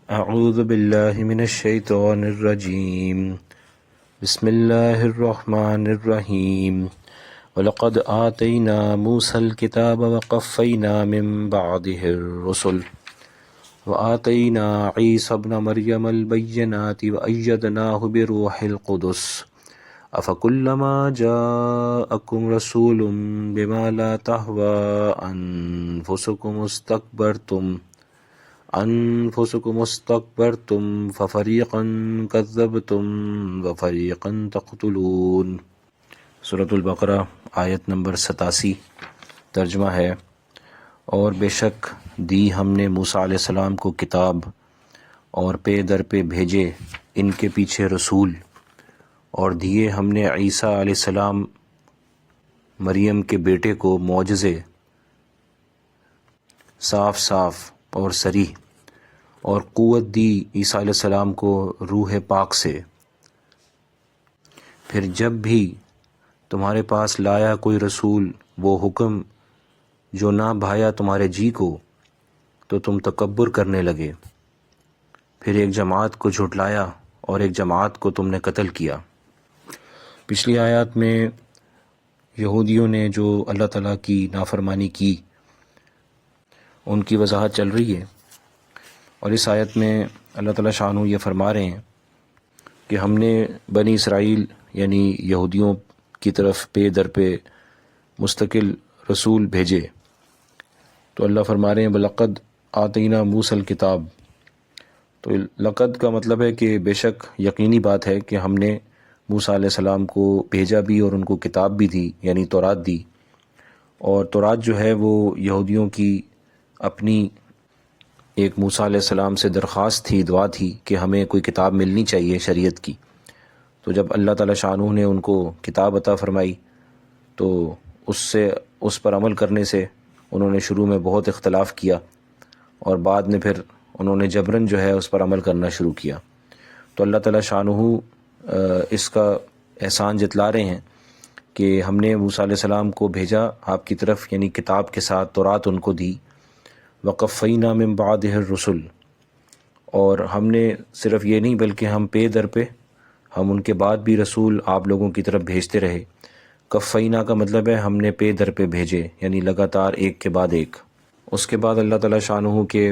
اعوذ باللہ من الشیطان الرجیم بسم اللہ الرحمن الرحیم وَلَقَدْ آتَيْنَا مُوسَى الْكِتَابَ وَقَفَّيْنَا مِن بَعْدِهِ الرُّسُلَ وَآتَيْنَا عِيسَى ابْنَ مَرْيَمَ الْبَيِّنَاتِ وَأَيَّدْنَاهُ بِرُوحِ الْقُدُسِ أَفَكُلَّمَا جَاءَكُمْ رَسُولٌ بِمَا لَا تَهْوَىٰ أنفسكم استكبرتم ففريقا كذبتم وفريقا تقتلون۔ سورۃ البقرہ آیت نمبر 87۔ ترجمہ ہے، اور بے شک دی ہم نے موسیٰ علیہ السلام کو کتاب اور پے در پہ بھیجے ان کے پیچھے رسول، اور دیے ہم نے عیسیٰ علیہ السلام مریم کے بیٹے کو معجزے صاف صاف اور صریح، اور قوت دی عیسیٰ علیہ السلام کو روح پاک سے۔ پھر جب بھی تمہارے پاس لایا کوئی رسول وہ حکم جو نہ بھایا تمہارے جی کو، تو تم تکبر کرنے لگے، پھر ایک جماعت کو جھٹلایا اور ایک جماعت کو تم نے قتل کیا۔ پچھلی آیات میں یہودیوں نے جو اللہ تعالیٰ کی نافرمانی کی ان کی وضاحت چل رہی ہے، اور اس آیت میں اللہ تعالیٰ شانہ یہ فرما رہے ہیں کہ ہم نے بنی اسرائیل یعنی یہودیوں کی طرف پے در پہ مستقل رسول بھیجے۔ تو اللہ فرما رہے ہیں وَلَقَدْ آتَيْنَا مُوسَى الْكِتَابَ۔ تو لقد کا مطلب ہے کہ بے شک یقینی بات ہے کہ ہم نے موسیٰ علیہ السلام کو بھیجا بھی اور ان کو کتاب بھی دی، یعنی تورات دی۔ اور تورات جو ہے وہ یہودیوں کی اپنی ایک موسیٰ علیہ السلام سے درخواست تھی، دعا تھی کہ ہمیں کوئی کتاب ملنی چاہیے شریعت کی۔ تو جب اللہ تعالیٰ شانہ نے ان کو کتاب عطا فرمائی تو اس پر عمل کرنے سے انہوں نے شروع میں بہت اختلاف کیا، اور بعد میں پھر انہوں نے جبراً جو ہے اس پر عمل کرنا شروع کیا۔ تو اللہ تعالیٰ شانہ اس کا احسان جتلا رہے ہیں کہ ہم نے موسیٰ علیہ السلام کو بھیجا آپ کی طرف، یعنی کتاب کے ساتھ تورات ان کو دی، وَقَفَّيْنَا مِن بَعْدِهِ الرُّسُلَ، اور ہم نے صرف یہ نہیں بلکہ ہم پے در پہ ہم ان کے بعد بھی رسول آپ لوگوں کی طرف بھیجتے رہے۔ کفینا کا مطلب ہے ہم نے پے در پہ بھیجے، یعنی لگاتار ایک کے بعد ایک۔ اس کے بعد اللہ تعالیٰ شانہ کے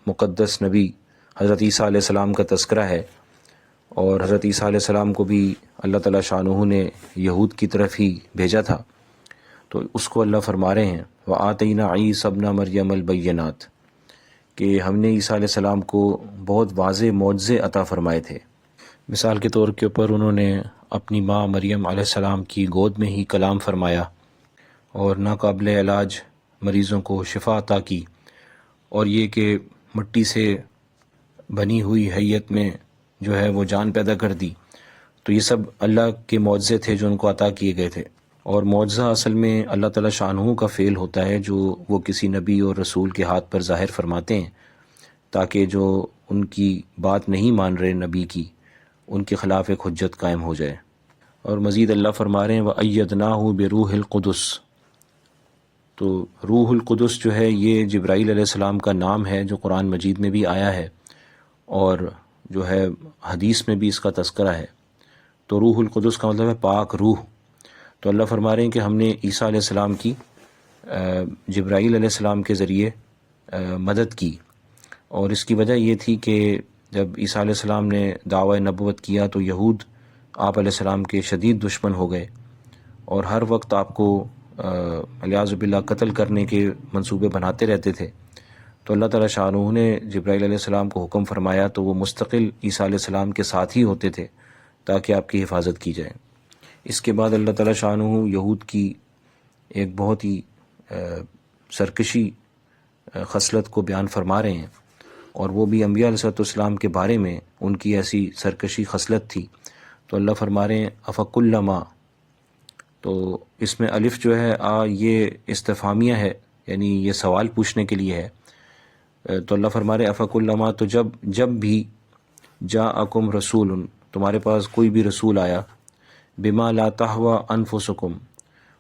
مقدس نبی حضرت عیسیٰ علیہ السلام کا تذکرہ ہے، اور حضرت عیسیٰ علیہ السلام کو بھی اللہ تعالیٰ شانہ نے یہود کی طرف ہی بھیجا تھا۔ تو اس کو اللہ فرما رہے ہیں وَآتَيْنَا عِيسَى ابْنَ مَرْيَمَ الْبَيِّنَاتِ، کہ ہم نے عیسیٰ علیہ السلام کو بہت واضح معجزے عطا فرمائے تھے۔ مثال کے طور کے اوپر انہوں نے اپنی ماں مریم علیہ السلام کی گود میں ہی کلام فرمایا، اور ناقابل علاج مریضوں کو شفا عطا کی، اور یہ کہ مٹی سے بنی ہوئی حیت میں جو ہے وہ جان پیدا کر دی۔ تو یہ سب اللہ کے معجزے تھے جو ان کو عطا کیے گئے تھے۔ اور معجزہ اصل میں اللہ تعالیٰ شانہ کا فعل ہوتا ہے جو وہ کسی نبی اور رسول کے ہاتھ پر ظاہر فرماتے ہیں، تاکہ جو ان کی بات نہیں مان رہے نبی کی، ان کے خلاف ایک حجت قائم ہو جائے۔ اور مزید اللہ فرما رہے ہیں وَأَيَّدْنَاهُ بِرُوحِ الْقُدُسِ۔ تو روح القدس جو ہے یہ جبرائیل علیہ السلام کا نام ہے جو قرآن مجید میں بھی آیا ہے، اور جو ہے حدیث میں بھی اس کا تذکرہ ہے۔ تو روح القدس کا مطلب ہے پاک روح۔ تو اللہ فرما رہے ہیں کہ ہم نے عیسیٰ علیہ السلام کی جبرائیل علیہ السلام کے ذریعے مدد کی، اور اس کی وجہ یہ تھی کہ جب عیسیٰ علیہ السلام نے دعوی نبوت کیا تو یہود آپ علیہ السلام کے شدید دشمن ہو گئے، اور ہر وقت آپ کو والعیاذ باللہ قتل کرنے کے منصوبے بناتے رہتے تھے۔ تو اللہ تعالیٰ شانہ نے جبرائیل علیہ السلام کو حکم فرمایا تو وہ مستقل عیسیٰ علیہ السلام کے ساتھ ہی ہوتے تھے تاکہ آپ کی حفاظت کی جائے۔ اس کے بعد اللہ تعالیٰ شانہ یہود کی ایک بہت ہی سرکشی خصلت کو بیان فرما رہے ہیں، اور وہ بھی انبیاء علیہ السلام کے بارے میں ان کی ایسی سرکشی خصلت تھی۔ تو اللہ فرما رہے ہیں افکلما، تو اس میں الف جو ہے یہ استفہامیہ ہے، یعنی یہ سوال پوچھنے کے لیے ہے۔ تو اللہ فرما رہے ہیں افکلما، تو جب بھی جاءکم رسول، تمہارے پاس کوئی بھی رسول آیا، بما لا تہوی انفسکم،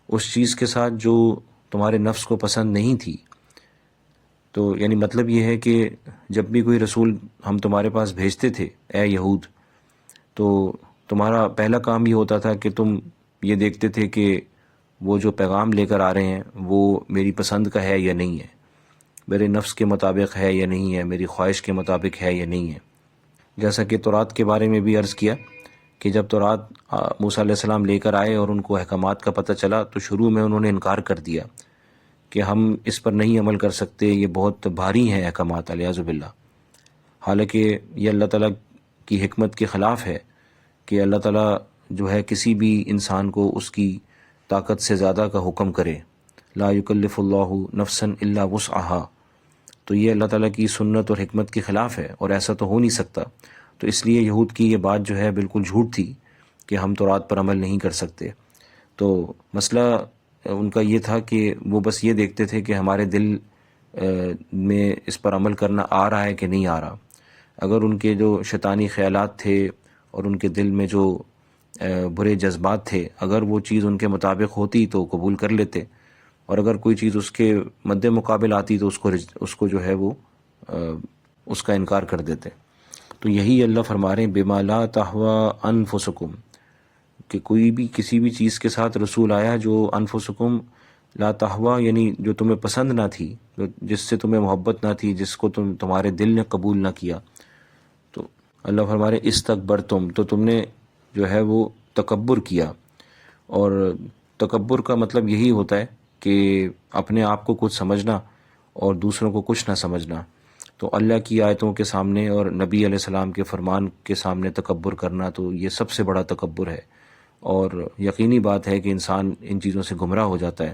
اس چیز کے ساتھ جو تمہارے نفس کو پسند نہیں تھی، تو یعنی مطلب یہ ہے کہ جب بھی کوئی رسول ہم تمہارے پاس بھیجتے تھے اے یہود، تو تمہارا پہلا کام یہ ہوتا تھا کہ تم یہ دیکھتے تھے کہ وہ جو پیغام لے کر آ رہے ہیں وہ میری پسند کا ہے یا نہیں ہے، میرے نفس کے مطابق ہے یا نہیں ہے، میری خواہش کے مطابق ہے یا نہیں ہے۔ جیسا کہ تورات کے بارے میں بھی عرض کیا کہ جب تورات موسیٰ علیہ السلام لے کر آئے اور ان کو احکامات کا پتہ چلا تو شروع میں انہوں نے انکار کر دیا کہ ہم اس پر نہیں عمل کر سکتے، یہ بہت بھاری ہیں احکامات، الیاذ باللہ۔ حالانکہ یہ اللہ تعالیٰ کی حکمت کے خلاف ہے کہ اللہ تعالیٰ جو ہے کسی بھی انسان کو اس کی طاقت سے زیادہ کا حکم کرے، لا یکلف اللہ نفسا الا وسعها، تو یہ اللہ تعالیٰ کی سنت اور حکمت کے خلاف ہے اور ایسا تو ہو نہیں سکتا۔ تو اس لیے یہود کی یہ بات جو ہے بالکل جھوٹ تھی کہ ہم تورات پر عمل نہیں کر سکتے۔ تو مسئلہ ان کا یہ تھا کہ وہ بس یہ دیکھتے تھے کہ ہمارے دل میں اس پر عمل کرنا آ رہا ہے کہ نہیں آ رہا۔ اگر ان کے جو شیطانی خیالات تھے اور ان کے دل میں جو برے جذبات تھے، اگر وہ چیز ان کے مطابق ہوتی تو قبول کر لیتے، اور اگر کوئی چیز اس کے مد مقابل آتی تو اس کو جو ہے وہ اس کا انکار کر دیتے۔ تو یہی اللہ فرما رہے ہیں بما لا تہوی انفسکم، کہ کوئی بھی کسی بھی چیز کے ساتھ رسول آیا جو انفسکم لا تہوی، یعنی جو تمہیں پسند نہ تھی، جس سے تمہیں محبت نہ تھی، جس کو تمہارے دل نے قبول نہ کیا، تو اللہ فرما رہے استکبرتم، تو تم نے جو ہے وہ تکبر کیا۔ اور تکبر کا مطلب یہی ہوتا ہے کہ اپنے آپ کو کچھ سمجھنا اور دوسروں کو کچھ نہ سمجھنا۔ تو اللہ کی آیتوں کے سامنے اور نبی علیہ السلام کے فرمان کے سامنے تکبر کرنا تو یہ سب سے بڑا تکبر ہے، اور یقینی بات ہے کہ انسان ان چیزوں سے گمراہ ہو جاتا ہے۔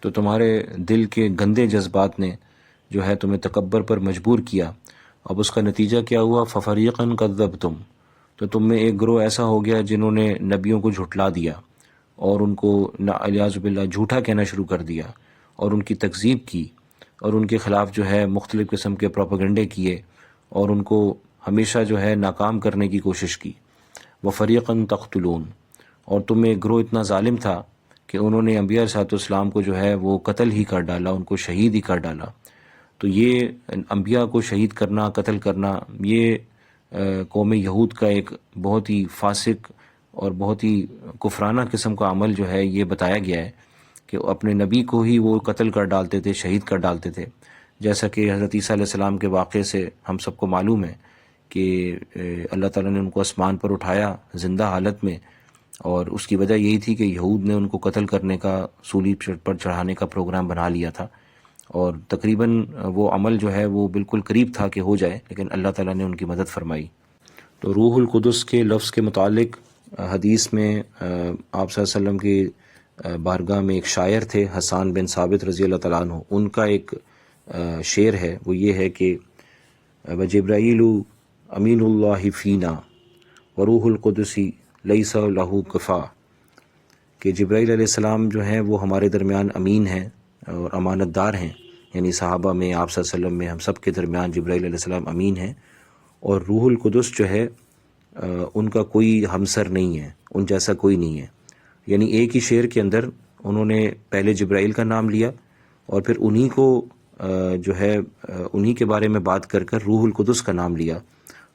تو تمہارے دل کے گندے جذبات نے جو ہے تمہیں تکبر پر مجبور کیا۔ اب اس کا نتیجہ کیا ہوا؟ ففریقا کذبتم، تو تم میں ایک گروہ ایسا ہو گیا جنہوں نے نبیوں کو جھٹلا دیا اور ان کو الیاذ باللہ جھوٹا کہنا شروع کر دیا اور ان کی تکذیب کی، اور ان کے خلاف جو ہے مختلف قسم کے پروپیگنڈے کیے اور ان کو ہمیشہ جو ہے ناکام کرنے کی کوشش کی۔ وَفَرِيقًا تَقْتُلُونَ، اور تم میں ایک گروہ اتنا ظالم تھا کہ انہوں نے انبیاء علیہ السلام کو جو ہے وہ قتل ہی کر ڈالا، ان کو شہید ہی کر ڈالا۔ تو یہ انبیاء کو شہید کرنا، قتل کرنا، یہ قوم یہود کا ایک بہت ہی فاسق اور بہت ہی کفرانہ قسم کا عمل جو ہے یہ بتایا گیا ہے کہ اپنے نبی کو ہی وہ قتل کر ڈالتے تھے، شہید کر ڈالتے تھے۔ جیسا کہ حضرت عیسیٰ علیہ السلام کے واقعے سے ہم سب کو معلوم ہے کہ اللہ تعالیٰ نے ان کو آسمان پر اٹھایا زندہ حالت میں، اور اس کی وجہ یہی تھی کہ یہود نے ان کو قتل کرنے کا، صلیب پر چڑھانے کا پروگرام بنا لیا تھا، اور تقریباً وہ عمل جو ہے وہ بالکل قریب تھا کہ ہو جائے، لیکن اللہ تعالیٰ نے ان کی مدد فرمائی۔ تو روح القدس کے لفظ کے متعلق حدیث میں آپ صلی اللہ علیہ وسلم کی بارگاہ میں ایک شاعر تھے حسان بن ثابت رضی اللہ تعالیٰ عنہ، ان کا ایک شعر ہے، وہ یہ ہے کہ وجبرائیل امین اللہ فینا وروح القدس لیس لہ کفا، کہ جبرائیل علیہ السلام جو ہیں وہ ہمارے درمیان امین ہیں اور امانت دار ہیں، یعنی صحابہ میں، آپ صلی اللہ علیہ وسلم میں، ہم سب کے درمیان جبرائیل علیہ السلام امین ہیں، اور روح القدس جو ہے ان کا کوئی ہمسر نہیں ہے، ان جیسا کوئی نہیں ہے۔ یعنی ایک ہی شعر کے اندر انہوں نے پہلے جبرائیل کا نام لیا اور پھر انہی کو جو ہے انہی کے بارے میں بات کر کر روح القدس کا نام لیا۔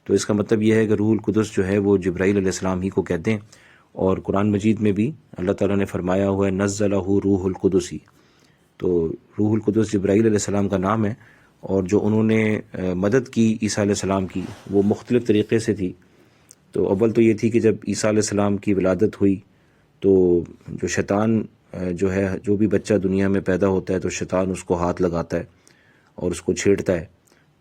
تو اس کا مطلب یہ ہے کہ روح القدس جو ہے وہ جبرائیل علیہ السلام ہی کو کہتے ہیں، اور قرآن مجید میں بھی اللہ تعالیٰ نے فرمایا ہوا ہے نزلہ روح القدس، تو روح القدس جبرائیل علیہ السلام کا نام ہے۔ اور جو انہوں نے مدد کی عیسیٰ علیہ السلام کی وہ مختلف طریقے سے تھی۔ تو اول تو یہ تھی کہ جب عیسیٰ علیہ السلام کی ولادت ہوئی تو جو شیطان جو ہے، جو بھی بچہ دنیا میں پیدا ہوتا ہے تو شیطان اس کو ہاتھ لگاتا ہے اور اس کو چھیڑتا ہے،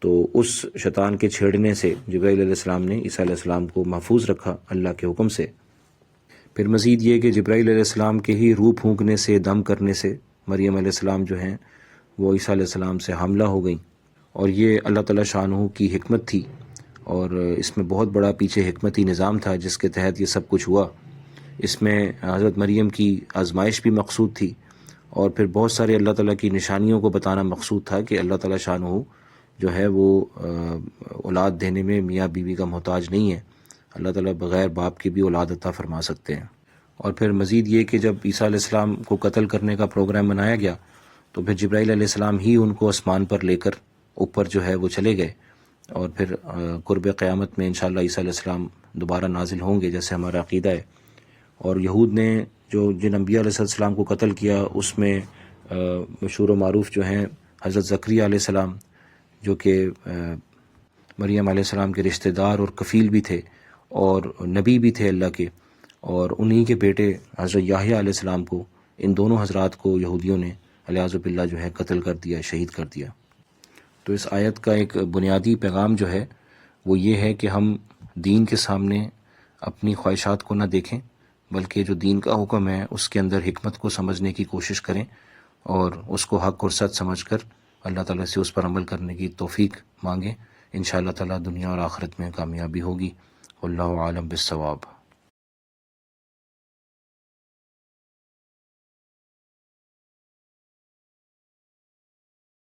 تو اس شیطان کے چھیڑنے سے جبرائیل علیہ السلام نے عیسیٰ علیہ السلام کو محفوظ رکھا اللہ کے حکم سے۔ پھر مزید یہ کہ جبرائیل علیہ السلام کے ہی روح پھونکنے سے، دم کرنے سے مریم علیہ السلام جو ہیں وہ عیسیٰ علیہ السلام سے حاملہ ہو گئیں، اور یہ اللہ تعالیٰ شانہ کی حکمت تھی، اور اس میں بہت بڑا پیچھے حکمتی نظام تھا جس کے تحت یہ سب کچھ ہوا۔ اس میں حضرت مریم کی آزمائش بھی مقصود تھی، اور پھر بہت سارے اللہ تعالیٰ کی نشانیوں کو بتانا مقصود تھا کہ اللہ تعالیٰ شانہ جو ہے وہ اولاد دینے میں میاں بیوی کا محتاج نہیں ہے، اللہ تعالیٰ بغیر باپ کے بھی اولاد عطا فرما سکتے ہیں۔ اور پھر مزید یہ کہ جب عیسیٰ علیہ السلام کو قتل کرنے کا پروگرام بنایا گیا تو پھر جبرائیل علیہ السلام ہی ان کو آسمان پر لے کر اوپر جو ہے وہ چلے گئے، اور پھر قرب قیامت میں انشاءاللہ عیسیٰ علیہ السلام دوبارہ نازل ہوں گے، جیسے ہمارا عقیدہ ہے۔ اور یہود نے جن انبیاء علیہ السلام کو قتل کیا، اس میں مشہور و معروف جو ہیں حضرت زکریا علیہ السلام، جو کہ مریم علیہ السلام کے رشتہ دار اور کفیل بھی تھے اور نبی بھی تھے اللہ کے، اور انہی کے بیٹے حضرت یحییٰ علیہ السلام کو، ان دونوں حضرات کو یہودیوں نے علیہ باللہ جو ہے قتل کر دیا، شہید کر دیا۔ تو اس آیت کا ایک بنیادی پیغام جو ہے وہ یہ ہے کہ ہم دین کے سامنے اپنی خواہشات کو نہ دیکھیں، بلکہ جو دین کا حکم ہے اس کے اندر حکمت کو سمجھنے کی کوشش کریں، اور اس کو حق اور سچ سمجھ کر اللہ تعالیٰ سے اس پر عمل کرنے کی توفیق مانگیں۔ انشاءاللہ تعالیٰ دنیا اور آخرت میں کامیابی ہوگی۔ واللہ عالم بالصواب۔